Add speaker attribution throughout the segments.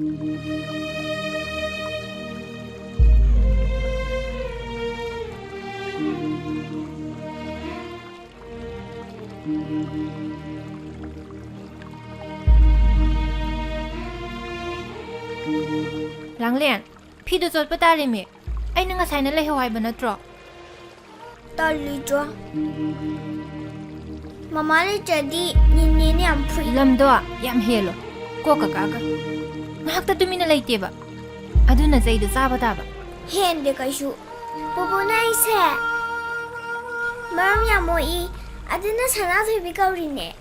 Speaker 1: หลังเรียนพี่ดูจดปะตาเลยมั้ยไอ้นึงก็ใส่นั่นเลยหวายบนนั้นตรอ
Speaker 2: ตอลีจ้ะมาม่าเลยจะดีนี่เนี่ยพูด
Speaker 1: ลำดัวยามเฮโลก็กะกะมาฮักตะตุมินอะไรเตียบะอะดูน่ะใจดูซาบะตาบะ
Speaker 2: เห็นเด็กก็ชูปูปูน่าอิเซ่มารมยามอีอะดูน่ะฉันน่าจะไปเกาหลีเนี่ย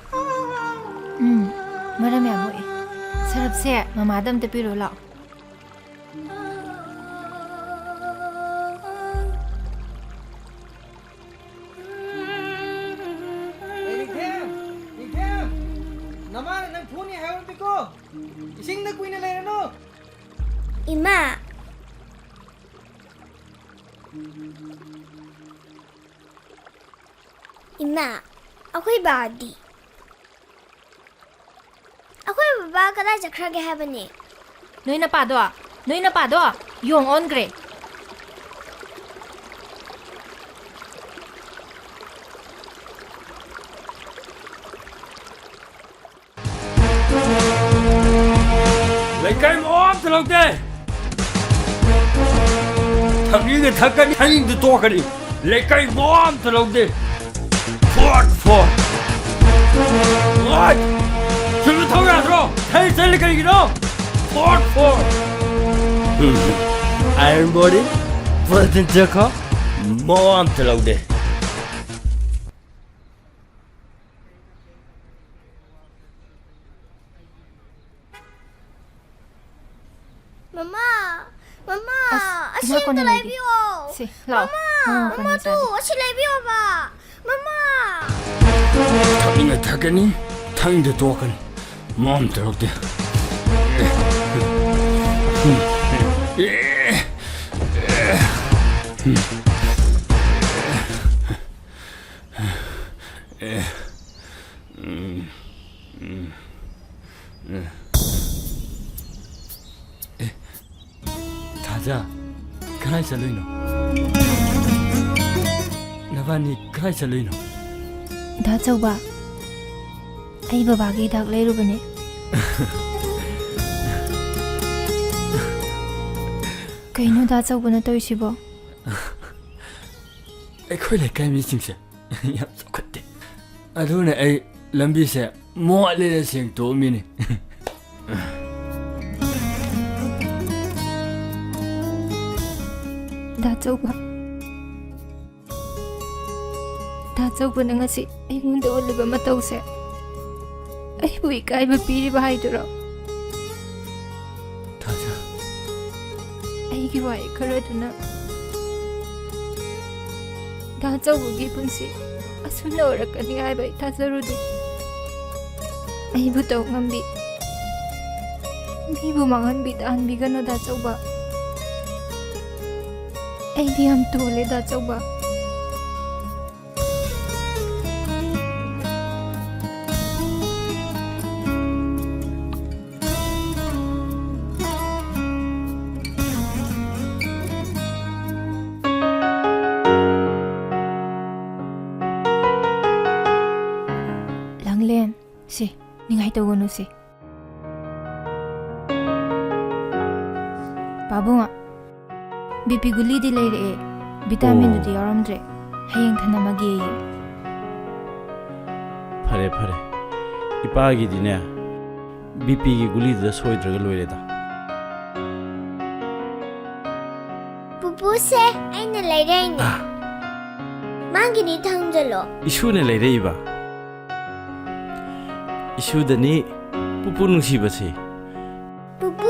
Speaker 1: มารมยามอีสรับเสียมามาดำตะปีโรล่ะ
Speaker 2: อีม่าเอาคุยบาดีเอาคุยบ้าก็ได้จากใครกันฮะบันนี่
Speaker 1: นุ้ยน่ะป่าดัวยองออนเกร
Speaker 3: 来干嘛？这老弟，他那个他跟你还应得多个哩，来干嘛？这老弟，fuck，哎，是不是头上说太真了个你呢？fuck，Iron Body，不能这个，妈这老弟。
Speaker 2: 妈妈，阿信都来比我。妈妈住，阿信来比我吧。妈妈。
Speaker 3: 他跟你，他应得多个哩，妈这老弟。자, 그라이 살로이노. 나바니 그라이 살로이노.
Speaker 1: 다 저봐. 아이 바바기 닭 레루버네. 그이노 다 저번에 또 있이버.
Speaker 3: 에이 코이레 까미 싱세. 야, 똑같대. 아도네 에이 람비세 모알레레 싱 도미니.
Speaker 1: 다 저거 nang asi ay ngunda uliba matawse ay buwi ka ay mapiri bahay duro
Speaker 3: 다자
Speaker 1: ay giwai karaduna 다 저거 기분시 asunna orakani ay bay tazarudi ay butaw ngambi bibu mangan bidaan bigano da 저거 ay di am tole da 저거 Langlen, si, ningay tawono si. Babu nga, bipiguli di layre vitamin di yaramdre, hayang tanamagi ye.
Speaker 4: Pare, ipagi di na, bipigi guli da soidraga loire da.
Speaker 2: Pupuse, ay na layre ni. Mangi ni tangjalo.
Speaker 4: Isu na layre iba. 이슈더니 뿌뿌 능시버시
Speaker 2: 뿌뿌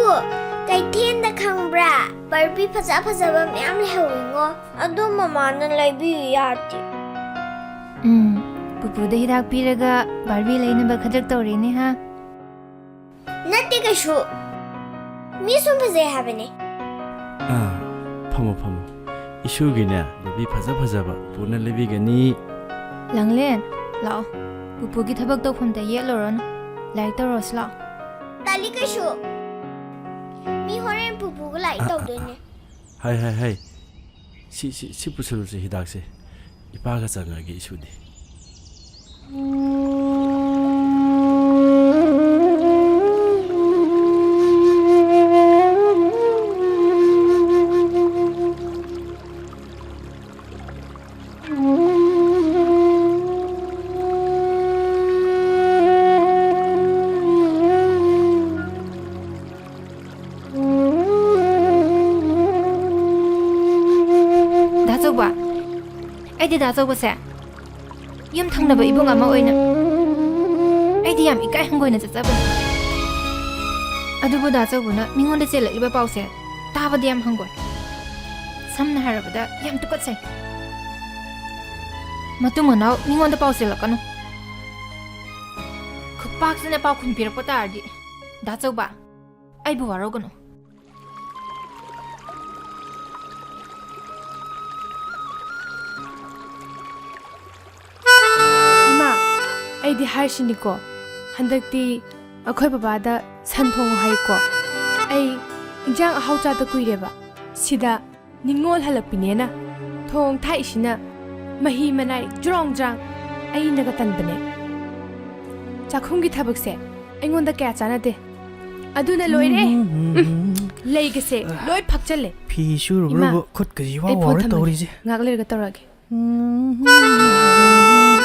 Speaker 2: 가이티엔다 캉브라 바비 파자파자밤 얌 해오잉어 아도 마마는 라이비 야티
Speaker 1: 뿌뿌도 히닥 비르가 바비 레이는 바 가득 떠오리네 하
Speaker 2: 나띠가 슈 미숨 파제 하베네
Speaker 4: 파모 이슈기냐 바비 파자파자바 보는 레비가니
Speaker 1: 랑렌 라오 부부기 타박 덕품다 예로런 라이터 로슬라
Speaker 2: 달리가 슈 호렌 부부가 라이 떠오더니.
Speaker 4: 하이. 시 부스러지 히닥세. 이빠가 장하게 이슈디.
Speaker 1: 다저봐. 아이디 다저보세. yam thang na ba ibong ama oina ai di yam ikai hangoi na chachabu adubu da chabu na mingon de chele liba pause ta ba yam hangoi samna harabada yam tukot sai matung na mingon da pause la kanu khupak sene pa khun pir pata ardi da chauba ai bu waro gano
Speaker 5: ꯑꯩꯗꯤ ꯍꯥꯏꯔꯤꯁꯤꯅꯤꯀꯣ ꯍꯟꯗꯛꯇꯤ ꯑꯩꯈꯣꯏ ꯕꯕꯥꯗ ꯁꯟ ꯊꯣꯡꯉꯨ ꯍꯥꯏꯀꯣ ꯑꯩ ꯏꯟꯖꯥꯡ ꯑꯍꯥꯎ ꯆꯥꯗ ꯀꯨꯏꯔꯦꯕ ꯁꯤꯗ ꯅꯤꯡꯉꯣꯜ ꯍꯜꯂꯛꯄꯤꯅꯦꯅ ꯊꯣꯡ ꯊꯥꯛꯏꯁꯤꯅ ꯃꯍꯤ ꯃꯅꯥꯏ ꯖ꯭ꯔꯣꯡ ꯖ꯭ꯔꯥꯡ ꯑꯩꯅꯒ ꯇꯟꯕꯅꯦ ꯆꯥꯛꯈꯨꯝꯒꯤ ꯊꯕꯛꯁꯦ ꯑꯩꯉꯣꯟꯗ ꯀꯌꯥ ꯆꯥꯟꯅꯗꯦ ꯑꯗꯨꯅ ꯂꯣꯏꯔꯦ ꯂꯩꯒꯁꯦ ꯂꯣꯏ ꯐꯛꯆꯜꯂꯦ
Speaker 6: ꯐꯤ ꯁꯨꯔꯨꯕ ꯈꯨꯠꯀꯁꯤ ꯋꯥ ꯋꯥꯔ ꯇꯧꯔꯤꯁꯦ
Speaker 5: ꯉꯥꯛ ꯂꯩꯔꯒ ꯇꯧꯔꯛꯑꯒꯦ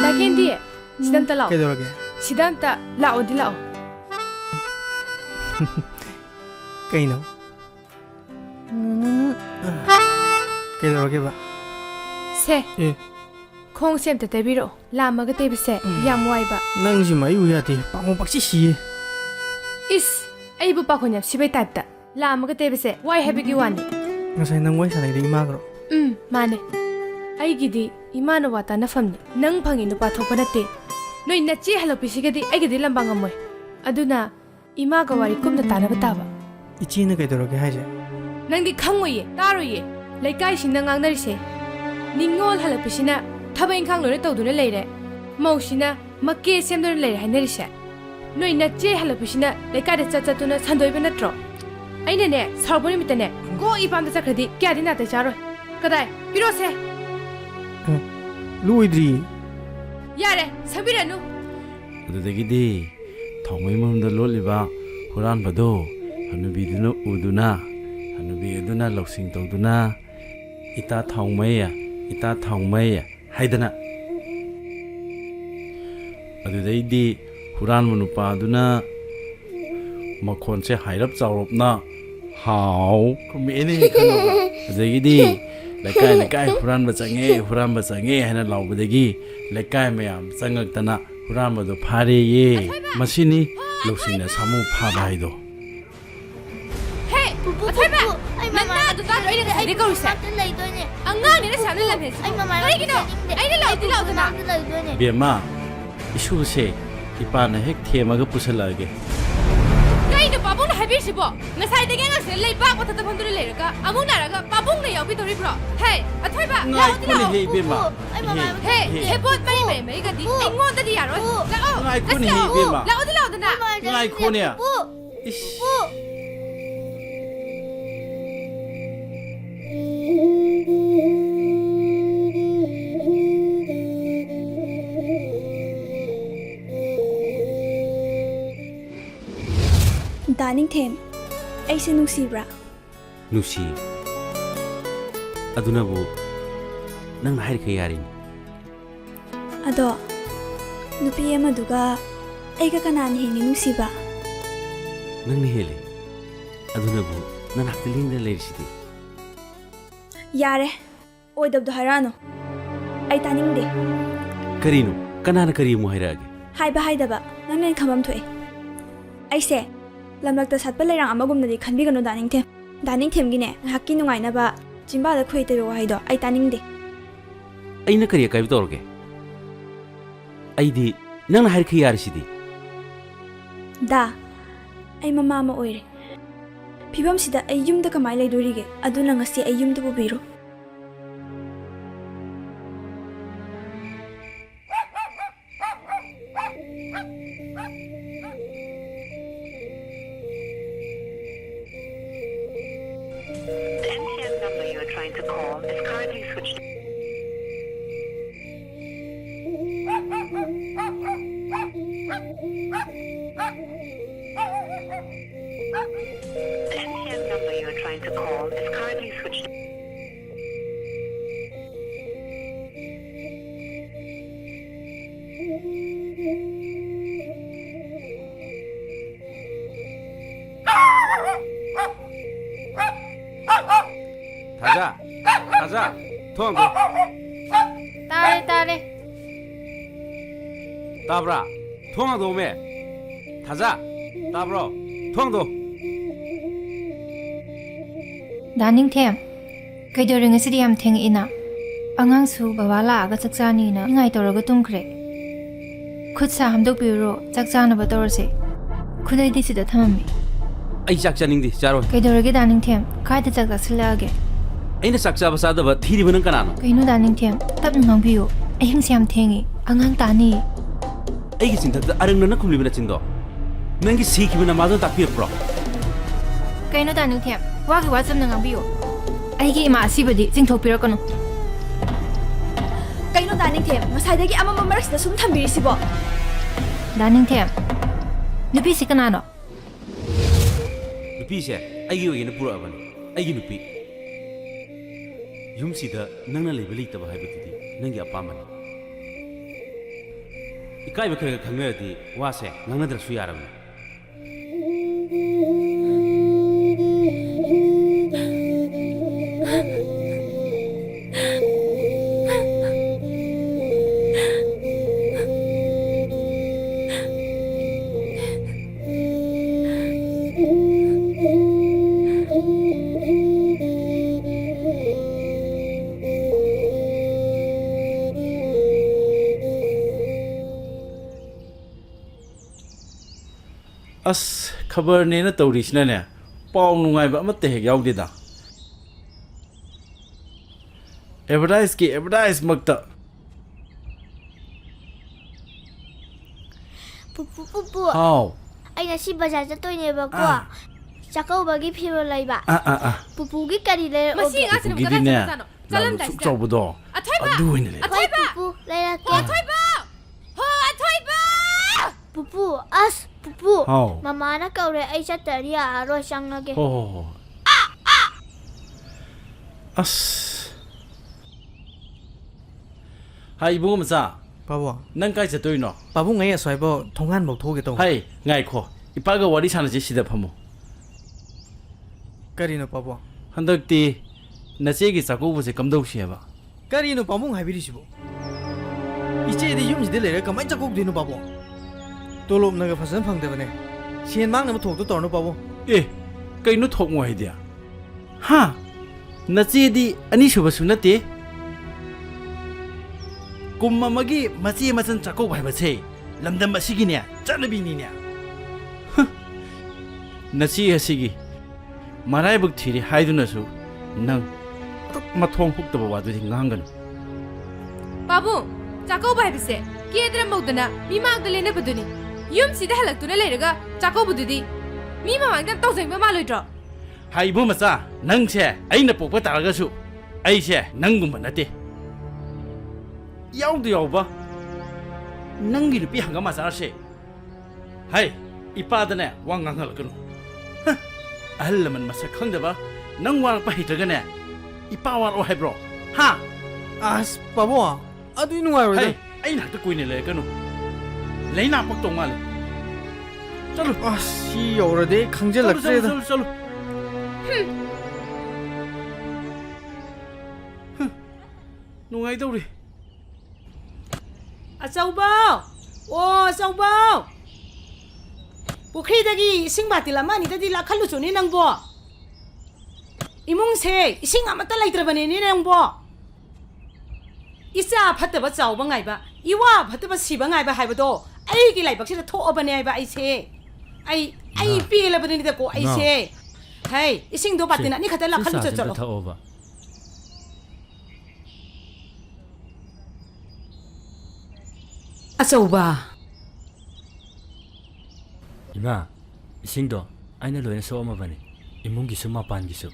Speaker 5: ꯂꯥꯀꯦꯟꯗꯤ sida amta lao.
Speaker 6: Kaidorage?
Speaker 5: Sida amta lao di lao.
Speaker 6: Kaino? Kaidorage ba?
Speaker 5: Se. Khong sem ta tebiro. Lama ga tebise yam wai ba.
Speaker 6: Nang si mayu yati pamo paksi si.
Speaker 5: Is ai bu pa khonyap sibai tat ta. Lama ga tebise wai happy gi wani.
Speaker 6: Ngasai nang wai sanai ri magro.
Speaker 5: Mane. Ai gidi imana wata na famni. Nang phangi no pa thokpa nate. Noi na chi halopisigadi aigidi lambang amoy aduna ima ga wari kumna tanaba taba
Speaker 6: Ichi na kaidorage haje
Speaker 5: nangdi khangoye taroye laikai sinna ngangnarise ningol halopisina thaba ingkhang lore tawduna leire mausina makke semduna leire hainarise noi na chi halopisina laikai da chatuna sandoiba natro aina ne sarboni mitane go ipam da sakradi kya dina ta charo kadai pirose
Speaker 6: Luidri
Speaker 5: Yare, sabiranu.
Speaker 4: ꯑꯗꯨꯗꯒꯤꯗꯤ ꯊꯥꯎꯃꯩ ꯃꯔꯨꯝꯗ ꯂꯣꯠꯂꯤꯕ ꯍꯨꯔꯥꯟꯕꯗꯣ ꯍꯅꯨꯕꯤꯗꯨꯅ ꯎꯗꯨꯅ ꯍꯅꯨꯕꯤ ꯑꯗꯨꯅ ꯂꯧꯁꯤꯡ ꯇꯧꯗꯨꯅ ꯏꯇꯥ ꯊꯥꯎꯃꯩ ꯍꯥꯏꯗꯅ ꯑꯗꯨꯗꯩꯗꯤ ꯍꯨꯔꯥꯟꯕ ꯅꯨꯄꯥꯗꯨꯅ ꯃꯈꯣꯟꯁꯦ ꯍꯥꯏꯔꯞ ꯆꯥꯎꯔꯞꯅ ꯍꯥꯎ ꯈꯨꯝꯃꯛꯑꯦꯅꯦ ꯈꯪꯉꯕ ꯑꯗꯨꯗꯒꯤꯗꯤ ꯂꯩꯀꯥꯏ ꯍꯨꯔꯥꯟꯕ ꯆꯪꯉꯦ ꯍꯥꯏꯅ ꯂꯥꯎꯕꯗꯒꯤ ꯂꯩꯀꯥꯏ ꯃꯌꯥꯝ ꯆꯪꯉꯛꯇꯅ ꯍꯨꯔꯥꯟꯕꯗꯣ ꯐꯥꯔꯦꯌꯦ ꯃꯁꯤꯅꯤ ꯂꯧꯁꯤꯡꯅ ꯁꯥꯃꯨ ꯐꯥꯕ ꯍꯥꯏꯗꯣ
Speaker 5: ꯍꯦ ꯑꯊꯣꯏꯕ ꯅꯟꯅ ꯑꯗꯨꯗ ꯂꯣꯏꯅ ꯍꯥꯏꯗꯤ ꯀꯧꯔꯤꯁꯦ ꯑꯉꯥꯡꯅꯤꯅ ꯁꯥꯟꯅ ꯂꯝꯍꯦꯟꯁꯦ ꯀꯔꯤꯒꯤꯅꯣ ꯑꯩꯅ ꯂꯥꯎꯗꯤ ꯂꯥꯎꯗꯅ
Speaker 4: ꯕꯦꯝꯃ ꯏꯁꯨꯁꯦ ꯏꯄꯥꯅ ꯍꯦꯛ ꯊꯦꯝꯃꯒ ꯄꯨꯁꯜꯂꯛꯑꯒꯦ
Speaker 5: ꯀꯩꯅꯣ ꯄꯥꯕꯨꯡꯅ ꯍꯥꯏꯕꯤꯔꯤꯁꯤꯕꯣ ꯉꯁꯥꯏꯗꯒꯤ ꯉꯁꯤꯗ ꯂꯩꯕꯥꯛ ꯃꯊꯛꯇ ꯐꯝꯗꯨꯅ ꯂꯩꯔꯒ ꯑꯃꯨꯛ ꯅꯥꯔꯒ ꯄꯥꯕꯨꯡꯅ ꯌꯥꯎꯕꯤꯗꯧꯔꯤꯕ꯭ꯔꯣ ꯍꯦ ꯑꯊꯣꯏꯕ ꯂꯥꯎꯗꯤ ꯂꯥꯎ
Speaker 4: ꯏꯕꯦꯝꯃ
Speaker 5: ꯍꯦ ꯍꯦꯕꯣꯠ ꯃꯔꯤꯒꯗꯤ ꯑꯩꯉꯣꯟꯗꯗꯤ ꯌꯥꯔꯣꯏ ꯂꯥꯛꯑꯣ
Speaker 4: ꯉꯥꯏꯈꯣꯅꯦ ꯏꯕꯦꯝꯃ
Speaker 5: ꯂꯥꯎꯗꯤ ꯂꯥꯎꯗꯅ
Speaker 4: ꯉꯥꯏꯈꯣꯅꯦ ꯏꯁ
Speaker 7: Daningthem, aise nungsibra.
Speaker 4: Nusi. Adunabu, nang hair kayarin.
Speaker 7: Ado, nupi amaduga, aiga kanan hini nungsiba.
Speaker 4: Nang nihele. Adunabu, nang hakilin na lerisiti.
Speaker 7: Yare, oidabdo harano. Ay taningde.
Speaker 4: Karino, kanana karimu hairage.
Speaker 7: Haiba haidaba, nang nen khamam thoe. Aise, lamlakta satpa lerang amagumnadi khanbigano Daningthem gine hakki nungainaba chimbada khoitebe wahaido ai taningde.
Speaker 4: Aina kariya kaibu torge. Aidi nang hair kayarisidi.
Speaker 7: Da, ai mama ma oire. Phibam sida ai yumda kamai laidorige aduna ngasi ai yumda bubiru.
Speaker 8: trying to call is currently switched. The MTN number you are trying to call is currently switched.
Speaker 4: 타자, 타자, 통도.
Speaker 1: Tare tare.
Speaker 4: 따브라, 통도 오메. 타자, 따브로, 통도.
Speaker 1: Daning them. Kaidoring asidi am theng ina. Angang su bawala aga chakchani na ngai toraga tumkre. Khud sa hamdok biro chakchana ba torse. Khudai di sida thamami.
Speaker 4: ai sak chaning di charo
Speaker 1: Kaidorage daning them. Kaida chakta silage.
Speaker 4: aina sak cha basa da ba thiri ban kana no
Speaker 1: Kainu daning them. Tap nang biyo. Ahing siam thengi. Angang tani.
Speaker 4: ai gi sinta arang na khumli bana chindo nangi sikhi bana ma do tak pi pro
Speaker 1: Kainu daning them. Wagi wajam nang biyo. Aigi ima asibadi jingthok pirakono.
Speaker 7: Kaino daning them masaydagi ama mamarak sum thambirisibo.
Speaker 1: Daning them. Nupi sikanano.
Speaker 4: nupi se ai gi wege na pura ban ai gi nupi yum si da nang na le beli ta ba hai bati nangi apa man ikai ba khare khangme di wa se nang na dar su yaram as khabar ne na tawri sina ne paw nungai ba amate hek yaw de da advertise makta
Speaker 2: Pupu.
Speaker 4: how
Speaker 2: Ay nasi bazar chatoyne ba ko. Chakau bagi phiro laiba. Pupu gi kari le.
Speaker 5: Masi nga sinam
Speaker 4: gidi
Speaker 5: kada
Speaker 4: ne
Speaker 5: sano. Salam
Speaker 4: suk
Speaker 5: dai.
Speaker 4: chaw budo
Speaker 5: Athoiba.
Speaker 4: adu ne le
Speaker 5: Athoiba.
Speaker 2: Pupu laira ke.
Speaker 5: Athoiba. Ho Athoiba.
Speaker 2: Pupu as pupu.
Speaker 4: How?
Speaker 2: Mama na kaure ay chatari aro sangage.
Speaker 4: oh as hai bu masa
Speaker 6: 바보
Speaker 4: nang kai cha toy no
Speaker 6: 바보 ngay aswaibo thongan bok thoge to
Speaker 4: hai ngai kho ipa ga wari sana je sida phamo
Speaker 6: karino 바보
Speaker 4: handak ti nache gi chako bu se kamdau sheba
Speaker 6: karino 바보 하비리시보 이제디 юм지데 레레 가만 자국 되노 바보 돌롭 나가 파선 팡데버네 시엔 망나무 톡도 떠노 바보
Speaker 4: e kaino thok mo hai dia ha nache di ani shuba sunate kumma magi machi machan chako bhai ba che lamdam asigi ne chanabi ni ne nachi asigi marai buk thiri haiduna su nang mathong hukta ba wadu ngangan
Speaker 5: Babu, chakau bai bise. Kedra mogdana mi mak de lene buduni. Yum si da halak tuna leiraga chakau bududi. Mi ma mang dam tawsang ba maloi dro.
Speaker 4: hai bu macha nang che aina pokpa taraga su ai che nang gum banate yaw du yaw ba nang gi pi hanga ma sa se hai ipa da ne wang ngang hal kanu ahal man masa khang da ba nang wang pa hitra ga ne ipa war o hai bro ha
Speaker 6: 아스 바보 아두 이누 와요
Speaker 4: hai ai na ta kui ne le kanu leina pak tong ma le chalo
Speaker 6: 아씨 요러데 강제
Speaker 4: chalo
Speaker 6: 락세다
Speaker 4: chalo chalo nungai đâu đi
Speaker 9: Achaubaw! Oh, Achaubaw! Pukhridagi ising batila mani tadi lakhaluso ni nangbo. Imong se ising amata laitrabane ni nangbo. Isa phataba chawba ngai ba. Iwa phataba siba ngai ba haibado. Ai gi laibak sida tho abane ai ba ai se. Ai pi la bani da ko ai se. Hey, ising do batina ni khata lakhaluso chalo.
Speaker 3: over.
Speaker 9: Achauba.
Speaker 3: Ima, isingdo, aina loina so ama bani. Imung gisu mapan gisu.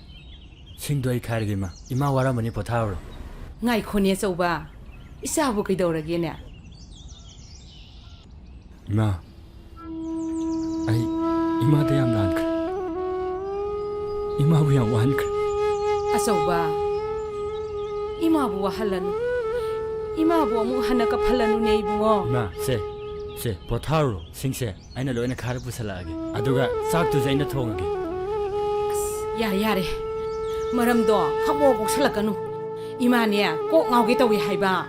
Speaker 3: ꯁꯤꯡꯗꯣ ꯑꯩ ꯈꯥꯏꯔꯒꯦ ꯏꯃꯥ ꯏꯃꯥ ꯋꯥꯔꯝꯕꯅꯤ ꯄꯣꯊꯥꯔꯣ
Speaker 9: ꯉꯥꯏꯈꯣꯅꯦ ꯑꯆꯧꯕ ꯏꯆꯥꯕꯨ ꯀꯩꯗꯧꯔꯒꯦꯅꯦ
Speaker 3: ꯏꯃꯥ ꯑꯩ ꯏꯃꯥꯗ ꯌꯥꯝ ꯂꯥꯟꯈ꯭ꯔꯦ ꯏꯃꯥꯕꯨ ꯌꯥꯝ ꯋꯥꯍꯟꯈ꯭ꯔꯦ
Speaker 9: ꯑꯆꯧꯕ ꯏꯃꯥꯕꯨ ꯋꯥꯍꯜꯂꯅꯨ ꯏꯃꯥꯕꯨ ꯑꯃꯨꯛ ꯍꯟꯅ ꯀꯞꯍꯜꯂꯅꯨꯅꯦ ꯏꯕꯨꯡꯉꯣ
Speaker 3: ꯏꯃꯥ ꯁꯦ ꯄꯣꯊꯥꯔꯣ ꯁꯤꯡꯁꯦ ꯑꯩꯅ ꯂꯣꯏꯅ ꯈꯥꯏꯔ ꯄꯨꯁꯜꯂꯛꯑꯒꯦ ꯑꯗꯨꯒ ꯆꯥꯛꯇꯨꯁꯨ ꯑꯩꯅ ꯊꯣꯡꯉꯒꯦ
Speaker 9: ꯌꯥꯔꯦ ꯃꯔꯝꯗꯣ ꯈꯪꯕꯣꯛ ꯀꯣꯛꯁꯜꯂꯛꯀꯅꯨ 이만해 꼭 나오게 또 왜 해봐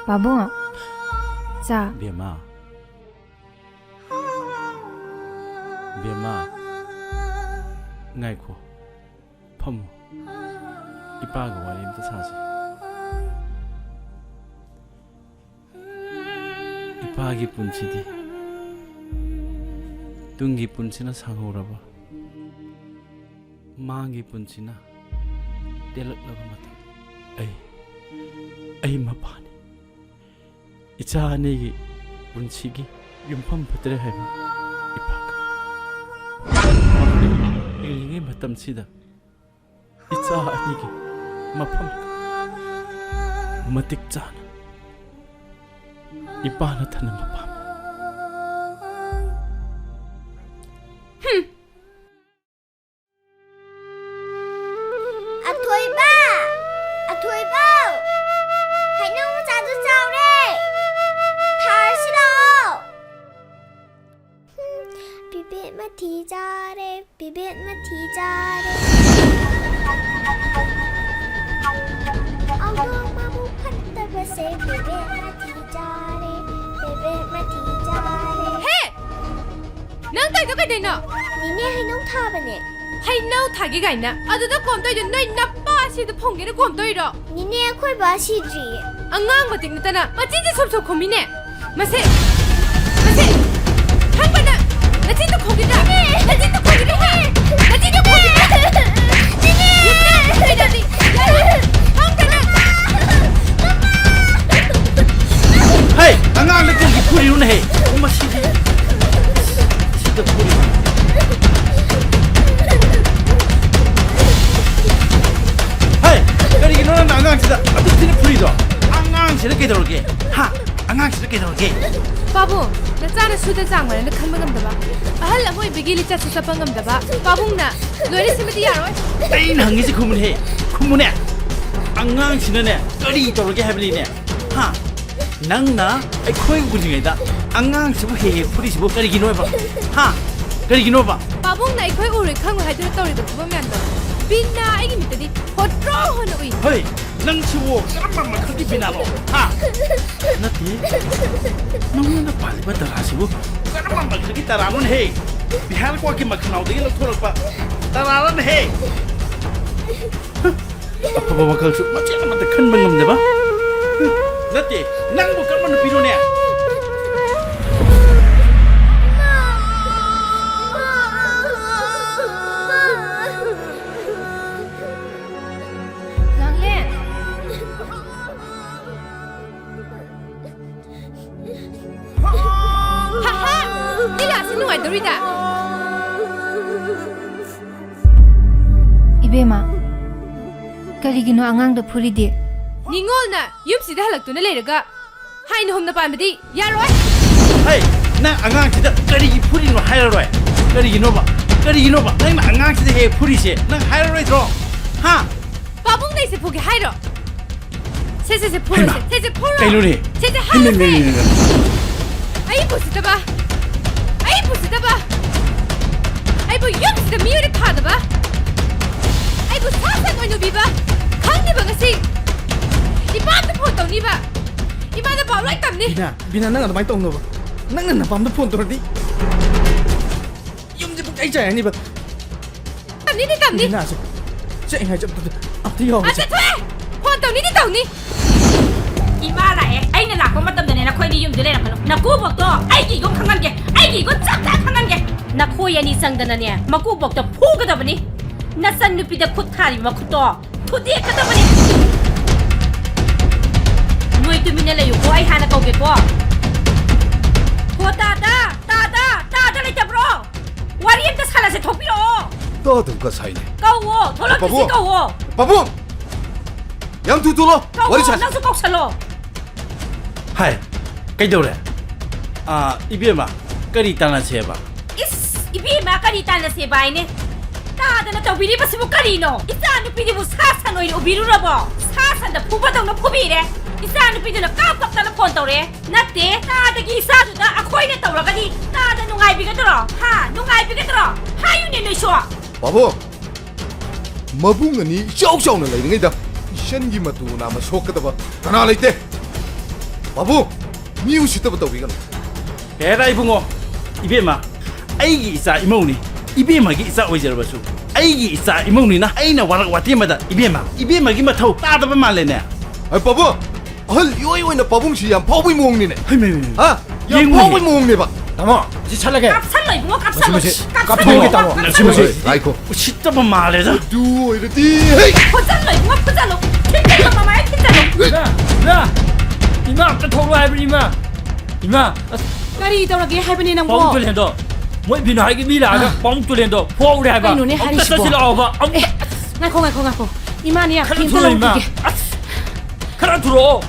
Speaker 1: 바보야 자
Speaker 4: 비엠아 ngaiko 파무 이빠가 와림도 사지 이빠기 분치디 뚱기 분치나 상호라봐 마기 분치나 떼럭라고 마타 에이 마파니 이차 아니기 분치기 윤펌 버트레 해봐 이빠가 일링의 마땀치다 이차 아니기 마팜 마틱잖아 이빠나 타는 마팜
Speaker 2: 아토이바 하이놈 자주 싸우래 다 싫어 비비마 디자래 아우마부 팥다바세 비비마 디자래
Speaker 5: 해! 넌 따이도 가되나?
Speaker 2: 니네 하이놈 타바네
Speaker 5: 하이나우 타기 가있나? 아두다 곰떠이도 너희 나빠시도 퐁게를 곰떠이러
Speaker 2: 니네 코이 마시지
Speaker 5: 안강 마띵나타나 마진지 섭섭 고민해 마세 한번나 나진도 거기다 나진도 거기다 해 나진도 거기다 니네 그래야지 한번나
Speaker 4: 헤이 안강을 거기 뿌리는 해 엄마 시디 뿌리 그러기 너는 안강치다 어떻게 풀이도 안강치를 깨달게 하 안강치를 깨달게
Speaker 5: 바보 나 짜는 수다 장만에 나 칸만 감다봐 아할 아무이 비길이 짜서 잡방 감다봐 바보나 너희 심으디 야로
Speaker 4: 에이 낭이지 구문해 안강치는 애 어리 저렇게 해버리네 하 낭나 아이 코이 군중에다 안강치부 해해 풀이시부 그러기 놓아봐 하 그러기 놓아봐
Speaker 5: 바보나 이거에 오래 강을 하이들 떠리도 보면 안다 빛나 아기 밑에디 호트로 하는 우이
Speaker 4: 헤이 낭치부 깜빡만 크게 빛나로 하 나티 너무나 빨리 받아가시고 깜빡만 크게 따라하는 해 비할 거기 막 나오더니 너 돌아봐 따라하는 해 아빠 kalsu macam mana kan mengam deba nanti nang bukan mana pironya
Speaker 1: Langlen
Speaker 5: 하하 니라 sinu ai dorida
Speaker 1: 이베마 karigino angangda phuridi
Speaker 5: ningolna yupsida halaktuna leiraga hain homna pamdi yaroi
Speaker 4: hey na angang sida kari puri no hairoi kari no ba nang na angang sida he puri se nang hairoi dro ha
Speaker 5: babung nei se phoge hairo se phoro se phoro
Speaker 4: kai no ni
Speaker 5: se hairo ai pusida ba ai bu yupsida miure thada ba ai bu sasa ko no biba khangni ba ngasi ibanda phone tawni ba ibanda ba right tamni
Speaker 6: bina nang adamai tong no nang na pam da phone tordi yum je ai jai ni ba
Speaker 5: tamni
Speaker 6: bina se ngai jap ati yo
Speaker 5: ate thwe phone tawni ni tawni
Speaker 10: 이마 라에 아이는 라고 맞던 데네 나 코이니 좀 들래라 카노 나 꾸벅도 아이기 이거 강한 게 아이기 이거 짭짭 강한 게나 코이니 상다나냐 마 꾸벅도 포그다 보니 나산 누피다 코타리 마쿠토 토디에 카다바니 노이 투미네 레요 아이 하나 거게고 따다 레이터브로 와리엠다 살라세 토피로
Speaker 11: 떠든가 사이네.
Speaker 10: 까워 돌아가시 까워
Speaker 11: 바보. 양투돌로
Speaker 10: 까워
Speaker 11: 머리 차.
Speaker 10: 낭수 꼭 살로
Speaker 4: 하이 그이도래 이비마 그리 따나세봐
Speaker 10: 이스 이비마 까리 따나세 바이네 따다나 떠비리바스부 까리노 이따 누피디부 사산오이 오비루라보 사산다 푸바동노 푸비래 이사 누피디나 깜빡다나 폰떠래 나때 따다기 이사두다 아코이네 떠오라가니 따다 농아이비가들어 하 농아이비가들어 하유네 너쇼
Speaker 11: 바보. 마붕아니 샤오샤오나 레이ring이다. 션기 마투 나마 쇼크다바. 가나 레이테. 바보. 미우 시트부터 위간.
Speaker 4: 에라 이붕어 이비마 아이기 이사 이모니 이비마기 이사 오이저버수 아이기 이사 이모니나 아이나 와락 와티마다 이비마기 마타우 따다바 말레네
Speaker 11: 아이 바보. 헐 요이오이나 바붕시 양 파우이 모응니네.
Speaker 4: 하이메
Speaker 11: 아, 양 파우이 모응네 봐.
Speaker 6: 담아 지 찰나게
Speaker 10: 깝살로 이붕어 깝살로
Speaker 6: 깝살로 담아
Speaker 11: 아이코.
Speaker 4: 시트바 말레자
Speaker 11: 두 이르디. 헤이.
Speaker 10: 포잘로 이붕어 포잘로 킨자로 마마야 킨자로
Speaker 3: 야, 이마 앞에 도로 해버리 이마. 이마,
Speaker 9: 까리 떠오르게 할머니 낭보
Speaker 3: 뻥 뚫린다. 뭐 비누 하기 미라가 뻥 뚫린다. 포우리 해봐.
Speaker 9: 아이, 눈에 하리
Speaker 3: 엄마
Speaker 9: 씹어.
Speaker 3: 따시러 와봐.
Speaker 9: 나콩 이만이야
Speaker 3: 카라
Speaker 9: 긴
Speaker 3: 들어 이마.
Speaker 9: 떠오르게
Speaker 3: 카라 들어.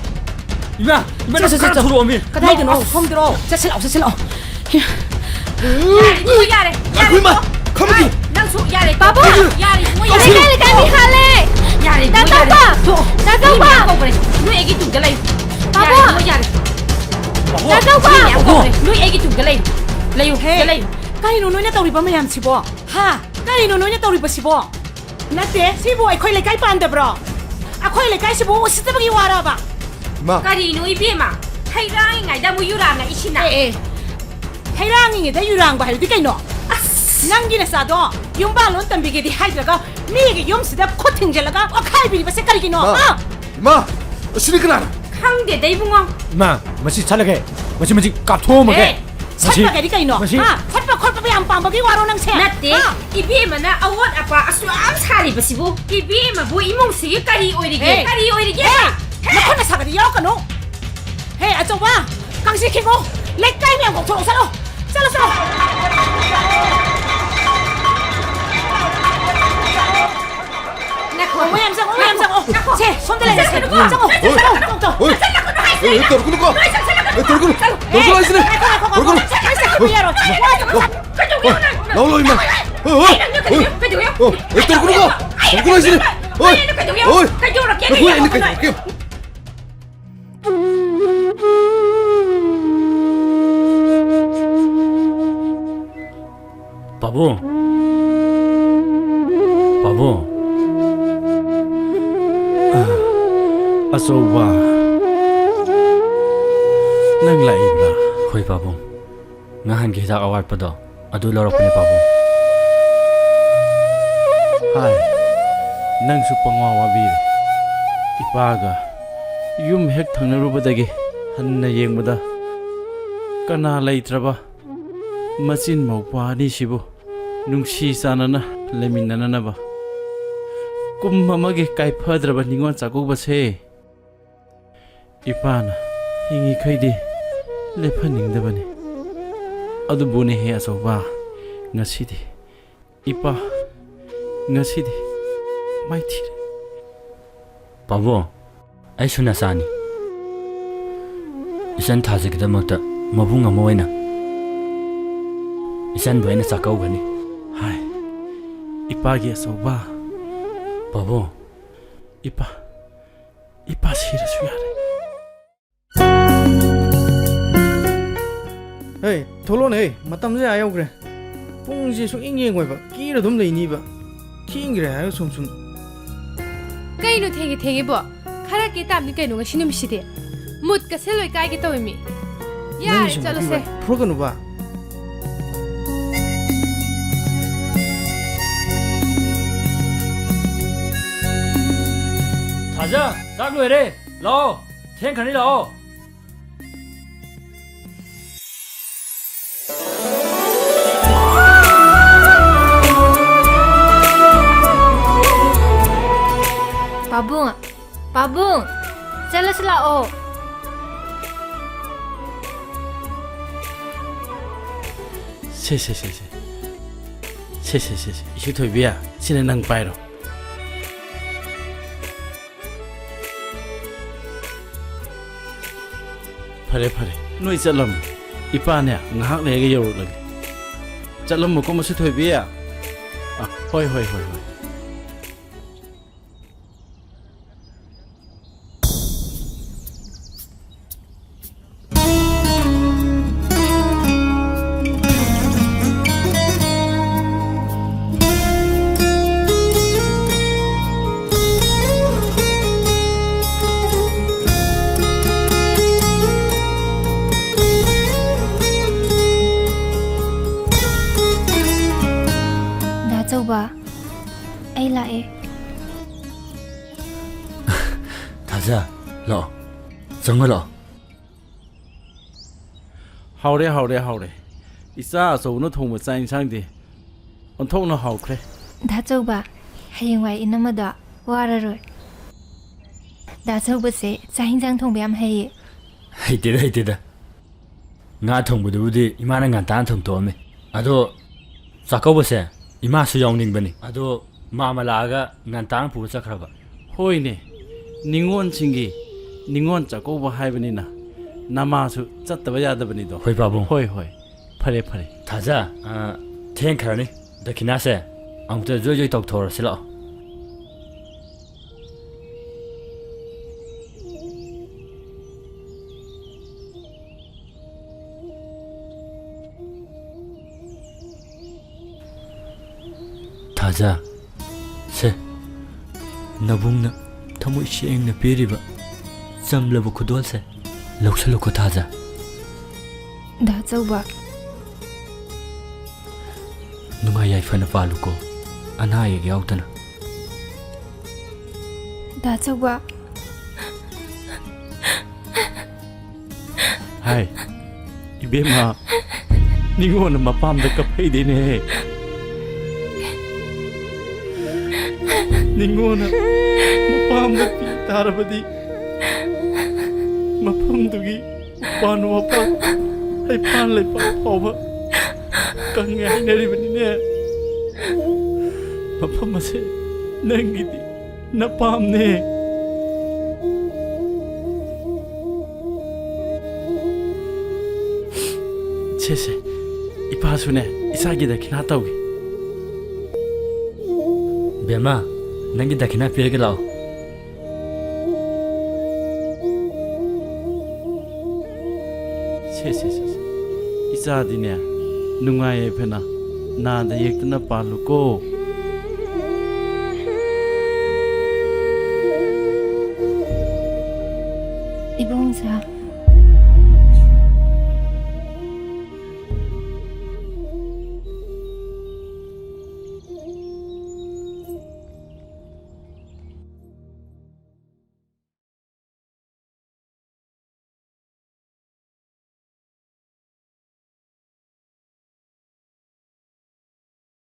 Speaker 3: 이마 나 카라 들어 오미.
Speaker 9: 까다이도 너 홈들어 자실
Speaker 10: 야래
Speaker 11: 아이마. 카메디.
Speaker 10: 낭수 야래 바보 야래 뭐 야래
Speaker 1: Kali hale.
Speaker 10: 야래 뭐
Speaker 1: Natawa.
Speaker 10: 야래 그래 너 애기 뚱galay 바보 뭐 야래
Speaker 1: Natawa.
Speaker 10: 너 애기 뚱galay layo galay
Speaker 9: 까리 노노냐 떠오리바 마얌 치보 하 까리 노노냐 떠오리바 시보 나때 시보 아이코이 레까이 반데브로 아코이 레까이 시보 시트바기 와라바
Speaker 11: 마.
Speaker 10: 까리 너 이비마 하이랑이 나이다 뭐 유라나 이시나
Speaker 9: 해랑이 내 유랑바 할디 까이노 낭기네 싸도 용발론 땀비게디 하이드라가 미게 용스다 코팅젤라가 칼비리바 색깔이기노
Speaker 11: 마. 마. 시리크나.
Speaker 10: 강대 내붕어
Speaker 6: 마 마시 찰나게 마시 깝토먹게
Speaker 9: 삿바게디 까이노
Speaker 6: 마시.
Speaker 9: 삿바 콜바비 안방바기 와로낭세
Speaker 10: 나때 이비마나 아원 아빠 아수암 사리바시고 이비마 뭐 이몽식이 까리 오이리게 까리 오이리게
Speaker 9: 나코나 사가디 여까노 헤 아저봐 강시키고 렉까이 명곡 조롱사로 살로 오야암상 제 손들래 장어
Speaker 11: 어이. 떨구는거. 떨구는. 떨구는 아이스네. 떨구는. 나올라 임마. 떨구는거. 떨구는 아이스네. 어이. 뭐야 이렇게 이렇게.
Speaker 3: 바보. 바보.
Speaker 4: 아소바 낭 라이브라
Speaker 3: Hoy babu. Ngahan kita awal pada. Adu lorok ni babu.
Speaker 4: 하이 낭수 뻥와와비레 이빠가 윰 핵 탕나루바다게 한나 옭바다 까나 레이트라바 마친 마우파니 시부 눅시 사나나 레민나나나바 꿈마마게 까이파드라바 닝원 짜고바세 이빠나 잉이 카이디 레파닝다바네 아두보네 해야서바 nga시디 이빠 nga시디 마이티레
Speaker 3: Babu. Ay suna sani. Isan thazi kita mata mabunga moina. Isan buena sakau gani.
Speaker 4: 하이 이빠게 서바
Speaker 3: Babu.
Speaker 4: 이빠 시라 수야레
Speaker 6: 헤이 톨로네 마땀제 아야오 그래 뽕지 숭잉잉 거봐 끼라 돔 레이니바 킹그래 아유 숨숨
Speaker 5: Kaino thenge bo khara ke tam ni kaino sinum side mut ka seloi kai ke tawmi ya chalo se
Speaker 6: 프로그노 봐
Speaker 3: Thaja, sak lue re. Lo. Theng khani lo.
Speaker 1: ꯄꯥꯕꯨꯡ ꯆꯠꯂꯁꯤ ꯂꯥꯛꯑꯣ
Speaker 4: ꯁꯦ ꯏꯁꯨ ꯊꯣꯏꯕꯤꯌꯥ ꯁꯤꯅ ꯅꯪ ꯄꯥꯏꯔꯣ ꯐꯔꯦ ꯅꯣꯏ ꯆꯠꯂꯝꯃꯨ ꯏꯄꯥꯅꯦ ꯉꯥꯏꯍꯥꯛ ꯂꯩꯔꯒ ꯌꯧꯔꯛꯂꯒꯦ ꯆꯠꯂꯝꯃꯨꯀꯣ ꯃꯁꯤ ꯊꯣꯏꯕꯤꯌꯥ ꯍꯣꯏ
Speaker 1: ꯆꯧꯕ ꯑꯩ ꯂꯥꯛꯑꯦ
Speaker 3: ꯊꯥꯖ ꯂꯥꯛꯑꯣ ꯆꯪꯉ ꯂꯥꯛꯑꯣ
Speaker 4: ꯍꯥꯎꯔꯦ ꯏꯆꯥ ꯑꯆꯧꯕꯅ ꯊꯣꯡꯕ ꯆꯥꯛ ꯏꯟꯁꯥꯡꯗꯤ ꯑꯣꯟꯊꯣꯛꯅ ꯍꯥꯎꯈ꯭ꯔꯦ
Speaker 1: ꯗꯥꯆꯧꯕ ꯍꯌꯦꯡꯋꯥꯏ ꯏꯅꯝꯃꯗꯣ ꯋꯥꯔꯔꯣꯏ ꯗꯥꯆꯧꯕꯁꯦ ꯆꯥꯛ ꯏꯟꯁꯥꯡ ꯊꯣꯡꯕ ꯌꯥꯝ ꯍꯩꯌꯦ
Speaker 3: ꯍꯩꯇꯦꯗ ꯉꯥ ꯊꯣꯡꯕꯗꯨꯕꯨꯗꯤ ꯏꯃꯥꯅ ꯉꯟꯇꯥꯅ ꯊꯣꯡꯇꯣꯛꯑꯝꯃꯤ ꯑꯗꯣ ꯆꯥꯛꯀꯧꯕꯁꯦ ꯏꯃꯥꯁꯨ ꯌꯥꯎꯅꯤꯡꯕꯅꯤ ꯑꯗꯣ ꯃꯥꯃ ꯂꯥꯛꯑꯒ ꯉꯟꯇꯥꯅ ꯄꯨꯔ ꯆꯠꯈ꯭ꯔꯕ
Speaker 4: ꯍꯣꯏꯅꯦ ꯅꯤꯉꯣꯜꯁꯤꯡꯒꯤ ꯅꯤꯉꯣꯜ ꯆꯥꯛꯀꯧꯕ ꯍꯥꯏꯕꯅꯤꯅ ꯅꯃꯥꯁꯨ ꯆꯠꯇꯕ ꯌꯥꯗꯕꯅꯤꯗꯣ
Speaker 3: ꯍꯣꯏ ꯄꯥꯕꯨꯡ
Speaker 4: ꯍꯣꯏ ꯐꯔꯦ
Speaker 3: ꯊꯥꯖ ꯊꯦꯡꯈ꯭ꯔꯅꯤ ꯗꯈꯤꯅꯥꯁꯦ ꯑꯃꯨꯛꯇ ꯖꯣꯏ ꯇꯧꯊꯣꯔꯁꯤ ꯂꯥꯛꯑꯣ ꯊꯥꯖ ꯁꯦ ꯅꯕꯨꯡꯅ ꯊꯃꯣꯏ ꯁꯦꯡꯅ ꯄꯤꯔꯤꯕ ꯆꯝꯂꯕ ꯈꯨꯗꯣꯜꯁꯦ ꯂꯧꯁꯜꯂꯨꯀꯣ ꯊꯥꯖ
Speaker 1: ꯗꯥꯆꯧꯕ
Speaker 3: ꯅꯨꯡꯉꯥꯏ ꯌꯥꯏꯐꯅ ꯄꯥꯜꯂꯨꯀꯣ ꯑꯅꯥ ꯑꯌꯦꯛ ꯌꯥꯎꯗꯅ
Speaker 1: ꯗꯥꯆꯧꯕ
Speaker 4: ꯍꯥꯏ 이베마 닝고는 마밤도 카페이데네 닝고는 마밤도 피타르바디 마밤도기 파노 아빠 하이 판레 파파바 강게 내리버니네 마밤마세 낭기디 나밤네 셋세 이파수네 이사기다 기나타오기
Speaker 3: 베마 낭기다 기나 피르게라오
Speaker 4: 셋세 이사디네 नुंगाये फेना नादा येक्तना पालुको
Speaker 1: 이봉자